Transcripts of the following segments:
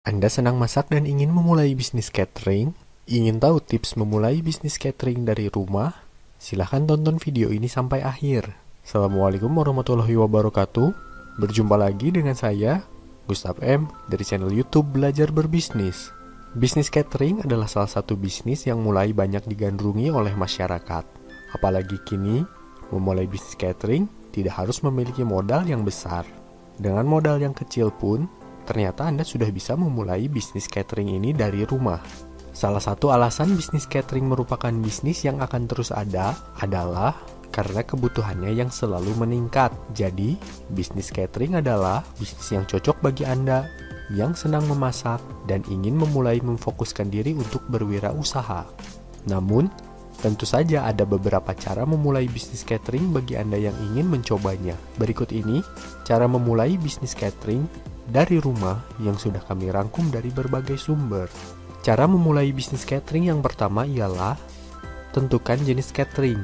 Anda senang masak dan ingin memulai bisnis catering? Ingin tahu tips memulai bisnis catering dari rumah? Silahkan tonton video ini sampai akhir. Assalamualaikum warahmatullahi wabarakatuh. Berjumpa lagi dengan saya, Gustaf M, dari channel YouTube Belajar Berbisnis. Bisnis catering adalah salah satu bisnis yang mulai banyak digandrungi oleh masyarakat. Apalagi kini, memulai bisnis catering tidak harus memiliki modal yang besar. Dengan modal yang kecil pun, ternyata Anda sudah bisa memulai bisnis catering ini dari rumah. Salah satu alasan bisnis catering merupakan bisnis yang akan terus ada adalah karena kebutuhannya yang selalu meningkat. Jadi, bisnis catering adalah bisnis yang cocok bagi Anda yang senang memasak dan ingin memulai memfokuskan diri untuk berwirausaha. Namun, tentu saja ada beberapa cara memulai bisnis catering bagi Anda yang ingin mencobanya. Berikut ini cara memulai bisnis catering dari rumah yang sudah kami rangkum dari berbagai sumber. Cara memulai bisnis catering yang pertama ialah tentukan jenis catering.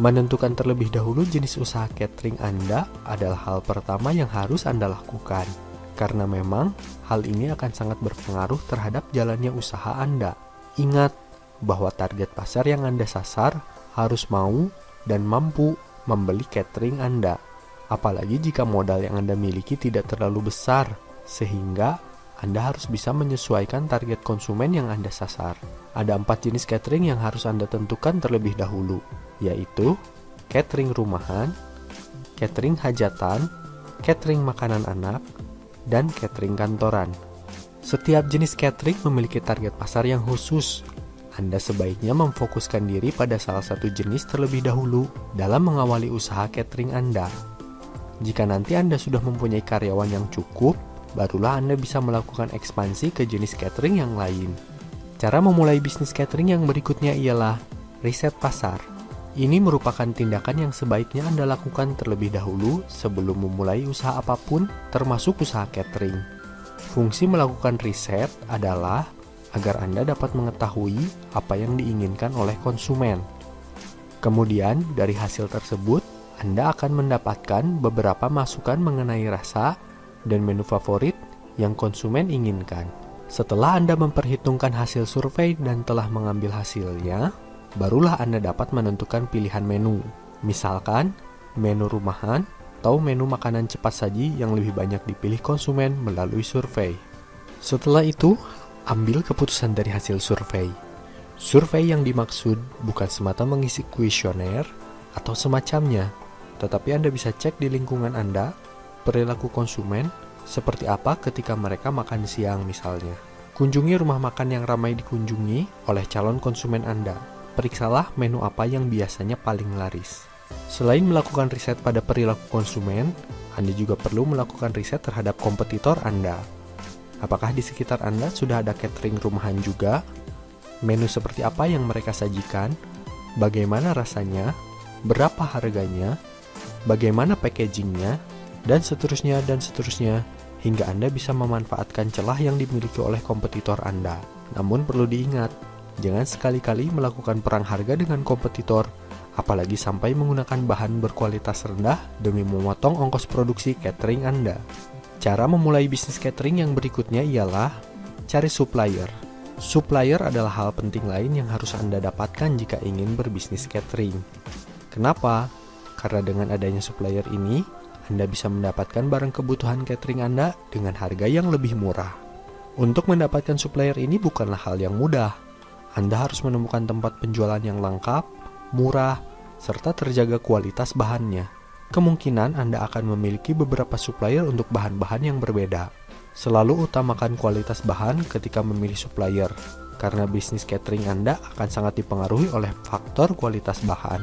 Menentukan terlebih dahulu jenis usaha catering Anda adalah hal pertama yang harus Anda lakukan. Karena memang hal ini akan sangat berpengaruh terhadap jalannya usaha Anda. Ingat bahwa target pasar yang Anda sasar harus mau dan mampu membeli catering Anda. Apalagi jika modal yang Anda miliki tidak terlalu besar, sehingga Anda harus bisa menyesuaikan target konsumen yang Anda sasar. Ada 4 jenis catering yang harus Anda tentukan terlebih dahulu, yaitu catering rumahan, catering hajatan, catering makanan anak, dan catering kantoran. Setiap jenis catering memiliki target pasar yang khusus. Anda sebaiknya memfokuskan diri pada salah satu jenis terlebih dahulu dalam mengawali usaha catering Anda. Jika nanti Anda sudah mempunyai karyawan yang cukup, barulah Anda bisa melakukan ekspansi ke jenis catering yang lain. Cara memulai bisnis catering yang berikutnya ialah riset pasar. Ini merupakan tindakan yang sebaiknya Anda lakukan terlebih dahulu sebelum memulai usaha apapun, termasuk usaha catering. Fungsi melakukan riset adalah agar Anda dapat mengetahui apa yang diinginkan oleh konsumen. Kemudian, dari hasil tersebut, Anda akan mendapatkan beberapa masukan mengenai rasa dan menu favorit yang konsumen inginkan. Setelah Anda memperhitungkan hasil survei dan telah mengambil hasilnya, barulah Anda dapat menentukan pilihan menu. Misalkan, menu rumahan atau menu makanan cepat saji yang lebih banyak dipilih konsumen melalui survei. Setelah itu, ambil keputusan dari hasil survei. Survei yang dimaksud bukan semata mengisi kuesioner atau semacamnya, tetapi Anda bisa cek di lingkungan Anda, perilaku konsumen, seperti apa ketika mereka makan siang misalnya. Kunjungi rumah makan yang ramai dikunjungi oleh calon konsumen Anda. Periksalah menu apa yang biasanya paling laris. Selain melakukan riset pada perilaku konsumen, Anda juga perlu melakukan riset terhadap kompetitor Anda. Apakah di sekitar Anda sudah ada catering rumahan juga? Menu seperti apa yang mereka sajikan? Bagaimana rasanya? Berapa harganya? Bagaimana packagingnya? Dan seterusnya, hingga Anda bisa memanfaatkan celah yang dimiliki oleh kompetitor Anda. Namun perlu diingat, jangan sekali-kali melakukan perang harga dengan kompetitor, apalagi sampai menggunakan bahan berkualitas rendah demi memotong ongkos produksi catering Anda. Cara memulai bisnis catering yang berikutnya ialah cari supplier. Supplier adalah hal penting lain yang harus Anda dapatkan jika ingin berbisnis catering. Kenapa? Karena dengan adanya supplier ini, Anda bisa mendapatkan barang kebutuhan catering Anda dengan harga yang lebih murah. Untuk mendapatkan supplier ini bukanlah hal yang mudah. Anda harus menemukan tempat penjualan yang lengkap, murah, serta terjaga kualitas bahannya. Kemungkinan Anda akan memiliki beberapa supplier untuk bahan-bahan yang berbeda. Selalu utamakan kualitas bahan ketika memilih supplier, karena bisnis catering Anda akan sangat dipengaruhi oleh faktor kualitas bahan.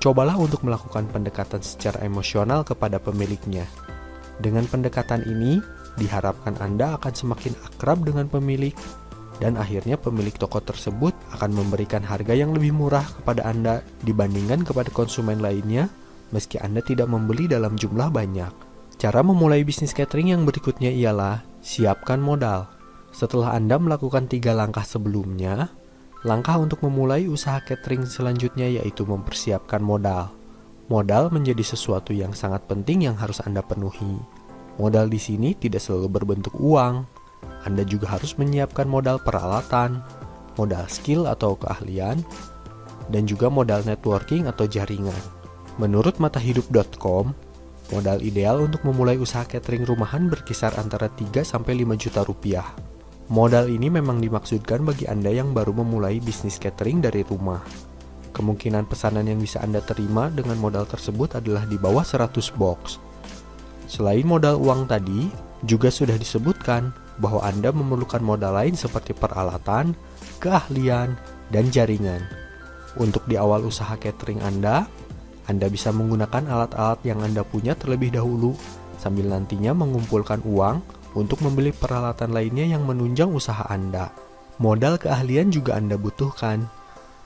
Cobalah untuk melakukan pendekatan secara emosional kepada pemiliknya. Dengan pendekatan ini, diharapkan Anda akan semakin akrab dengan pemilik, dan akhirnya pemilik toko tersebut akan memberikan harga yang lebih murah kepada Anda dibandingkan kepada konsumen lainnya, meski Anda tidak membeli dalam jumlah banyak. Cara memulai bisnis catering yang berikutnya ialah siapkan modal. Setelah Anda melakukan 3 langkah sebelumnya, langkah untuk memulai usaha catering selanjutnya yaitu mempersiapkan modal. Modal menjadi sesuatu yang sangat penting yang harus Anda penuhi. Modal di sini tidak selalu berbentuk uang, Anda juga harus menyiapkan modal peralatan, modal skill atau keahlian, dan juga modal networking atau jaringan. Menurut matahidup.com, modal ideal untuk memulai usaha catering rumahan berkisar antara 3-5 juta rupiah. Modal ini memang dimaksudkan bagi Anda yang baru memulai bisnis catering dari rumah. Kemungkinan pesanan yang bisa Anda terima dengan modal tersebut adalah di bawah 100 box. Selain modal uang tadi, juga sudah disebutkan bahwa Anda memerlukan modal lain seperti peralatan, keahlian, dan jaringan. Untuk di awal usaha catering Anda bisa menggunakan alat-alat yang Anda punya terlebih dahulu, sambil nantinya mengumpulkan uang untuk membeli peralatan lainnya yang menunjang usaha Anda. Modal keahlian juga Anda butuhkan.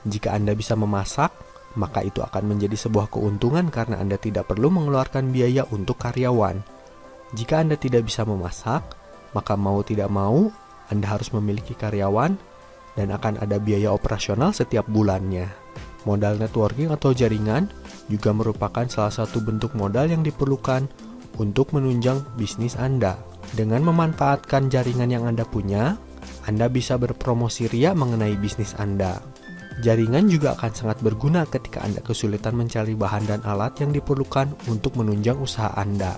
Jika Anda bisa memasak, maka itu akan menjadi sebuah keuntungan karena Anda tidak perlu mengeluarkan biaya untuk karyawan. Jika Anda tidak bisa memasak, maka mau tidak mau, Anda harus memiliki karyawan dan akan ada biaya operasional setiap bulannya. Modal networking atau jaringan juga merupakan salah satu bentuk modal yang diperlukan untuk menunjang bisnis Anda. Dengan memanfaatkan jaringan yang Anda punya, Anda bisa berpromosi ria mengenai bisnis Anda. Jaringan juga akan sangat berguna ketika Anda kesulitan mencari bahan dan alat yang diperlukan untuk menunjang usaha Anda.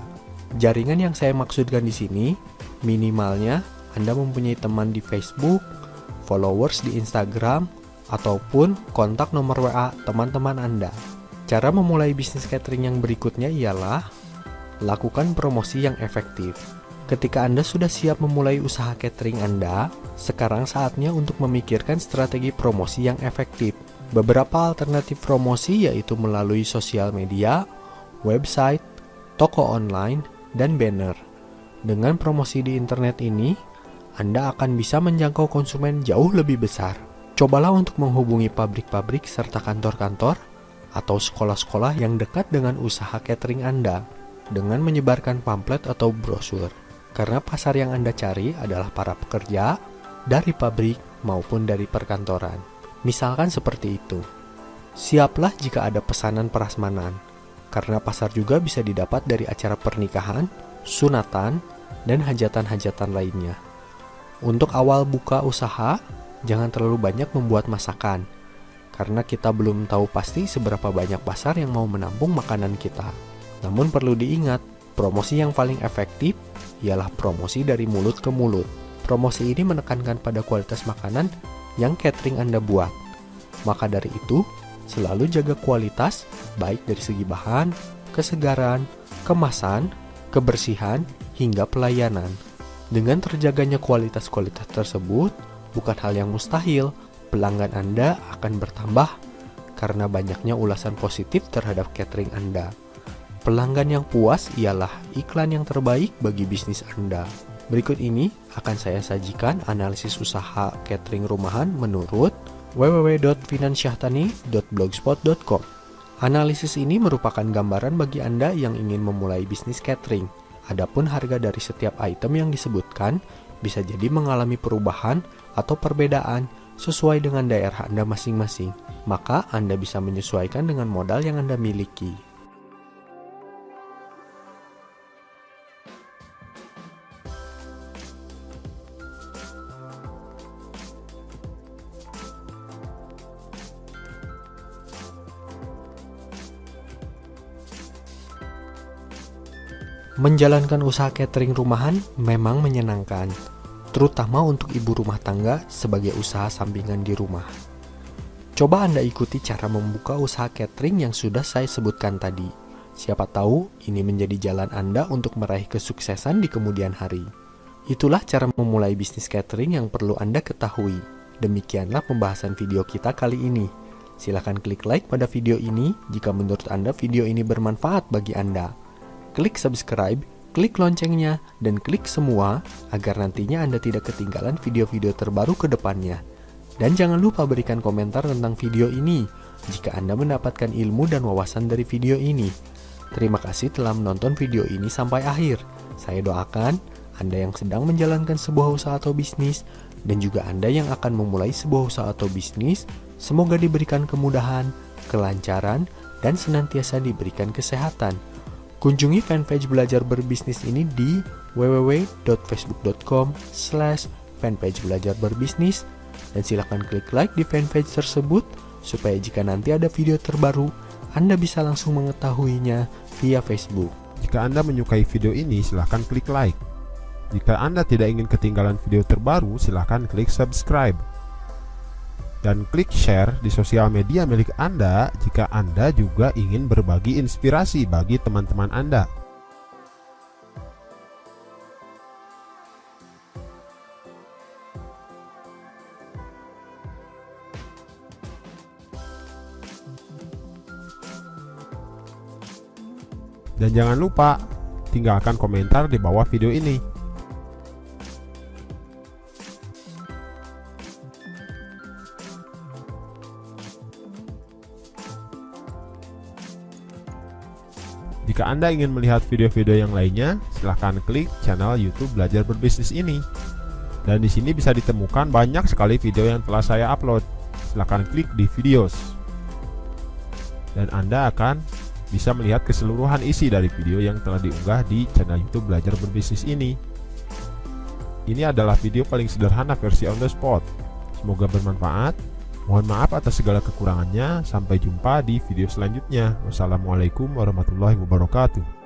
Jaringan yang saya maksudkan di sini, minimalnya Anda mempunyai teman di Facebook, followers di Instagram, ataupun kontak nomor WA teman-teman Anda. Cara memulai bisnis catering yang berikutnya ialah lakukan promosi yang efektif. Ketika Anda sudah siap memulai usaha catering Anda, sekarang saatnya untuk memikirkan strategi promosi yang efektif. Beberapa alternatif promosi yaitu melalui sosial media, website, toko online, dan banner. Dengan promosi di internet ini, Anda akan bisa menjangkau konsumen jauh lebih besar. Cobalah untuk menghubungi pabrik-pabrik serta kantor-kantor atau sekolah-sekolah yang dekat dengan usaha catering Anda dengan menyebarkan pamflet atau brosur. Karena pasar yang Anda cari adalah para pekerja dari pabrik maupun dari perkantoran. Misalkan seperti itu. Siaplah jika ada pesanan prasmanan, karena pasar juga bisa didapat dari acara pernikahan, sunatan, dan hajatan-hajatan lainnya. Untuk awal buka usaha, jangan terlalu banyak membuat masakan, karena kita belum tahu pasti seberapa banyak pasar yang mau menampung makanan kita. Namun perlu diingat, promosi yang paling efektif ialah promosi dari mulut ke mulut. Promosi ini menekankan pada kualitas makanan yang catering Anda buat. Maka dari itu, selalu jaga kualitas baik dari segi bahan, kesegaran, kemasan, kebersihan, hingga pelayanan. Dengan terjaganya kualitas-kualitas tersebut, bukan hal yang mustahil, pelanggan Anda akan bertambah karena banyaknya ulasan positif terhadap catering Anda. Pelanggan yang puas ialah iklan yang terbaik bagi bisnis Anda. Berikut ini akan saya sajikan analisis usaha catering rumahan menurut www.finansyahtani.blogspot.com. Analisis ini merupakan gambaran bagi Anda yang ingin memulai bisnis catering. Adapun harga dari setiap item yang disebutkan bisa jadi mengalami perubahan atau perbedaan sesuai dengan daerah Anda masing-masing. Maka Anda bisa menyesuaikan dengan modal yang Anda miliki. Menjalankan usaha catering rumahan memang menyenangkan, terutama untuk ibu rumah tangga sebagai usaha sampingan di rumah. Coba Anda ikuti cara membuka usaha catering yang sudah saya sebutkan tadi. Siapa tahu ini menjadi jalan Anda untuk meraih kesuksesan di kemudian hari. Itulah cara memulai bisnis catering yang perlu Anda ketahui. Demikianlah pembahasan video kita kali ini. Silahkan klik like pada video ini jika menurut Anda video ini bermanfaat bagi Anda. Klik subscribe, klik loncengnya, dan klik semua agar nantinya Anda tidak ketinggalan video-video terbaru ke depannya. Dan jangan lupa berikan komentar tentang video ini jika Anda mendapatkan ilmu dan wawasan dari video ini. Terima kasih telah menonton video ini sampai akhir. Saya doakan Anda yang sedang menjalankan sebuah usaha atau bisnis, dan juga Anda yang akan memulai sebuah usaha atau bisnis, semoga diberikan kemudahan, kelancaran, dan senantiasa diberikan kesehatan. Kunjungi fanpage Belajar Berbisnis ini di www.facebook.com/fanpage belajar berbisnis dan silakan klik like di fanpage tersebut supaya jika nanti ada video terbaru, Anda bisa langsung mengetahuinya via Facebook. Jika Anda menyukai video ini, silakan klik like. Jika Anda tidak ingin ketinggalan video terbaru, silakan klik subscribe. Dan klik share di sosial media milik Anda jika Anda juga ingin berbagi inspirasi bagi teman-teman Anda. Dan jangan lupa tinggalkan komentar di bawah video ini. Jika Anda ingin melihat video-video yang lainnya, silahkan klik channel YouTube Belajar Berbisnis ini. Dan di sini bisa ditemukan banyak sekali video yang telah saya upload. Silahkan klik di videos. Dan Anda akan bisa melihat keseluruhan isi dari video yang telah diunggah di channel YouTube Belajar Berbisnis ini. Ini adalah video paling sederhana versi on the spot. Semoga bermanfaat. Mohon maaf atas segala kekurangannya. Sampai jumpa di video selanjutnya. Wassalamualaikum warahmatullahi wabarakatuh.